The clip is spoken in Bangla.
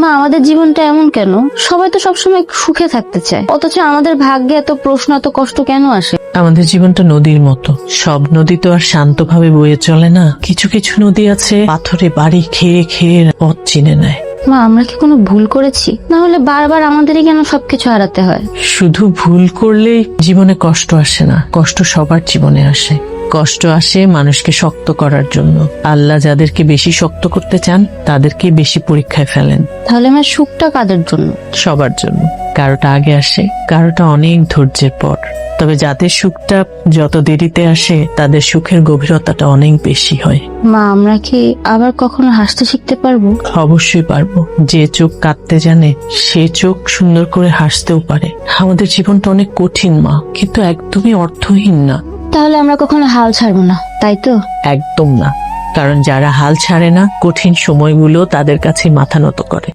মা, আমাদের জীবনটা এমন কেন? সবাই তো সবসময় সুখে থাকতে চায়, অথচ আমাদের ভাগ্যে এত প্রশ্ন, এত কষ্ট কেন আসে? আমাদের জীবনটা নদীর মতো। সব নদী তো আর শান্তভাবে বয়ে চলে না। কিছু কিছু নদী আছে পাথরে বাড়ি খেয়ে খেয়ে পথ চিনে নেয়। মা, আমরা কি কোনো ভুল করেছি? না হলে বারবার আমাদেরই কেন সবকিছু হারাতে হয়? শুধু ভুল করলেই জীবনে কষ্ট আসে না, কষ্ট সবার জীবনে আসে। কষ্ট আসে মানুষকে শক্ত করার জন্য। আল্লাহ যাদেরকে বেশি শক্ত করতে চান তাদেরকে বেশি পরীক্ষায় ফেলেন। তাহলে আমার সুখটা কাদের জন্য? সবার জন্য। কারোটা আগে আসে, কারোটা অনেক ধৈর্যের পর। তবে যাদের সুখটা যত দেরিতে আসে তাদের সুখের গভীরতাটা অনেক বেশি হয়। মা, আমরা কি আবার কখনো হাসতে শিখতে পারবো? অবশ্যই পারবো। যে চোখ কাঁদতে জানে সে চোখ সুন্দর করে হাসতেও পারে। আমাদের জীবনটা অনেক কঠিন মা, কিন্তু একদমই অর্থহীন না। তাহলে আমরা কখনো হাল ছাড়বো না, তাই তো? একদম না। কারণ যারা হাল ছাড়ে না, কঠিন সময়গুলো তাদের কাছে মাথা নত করে।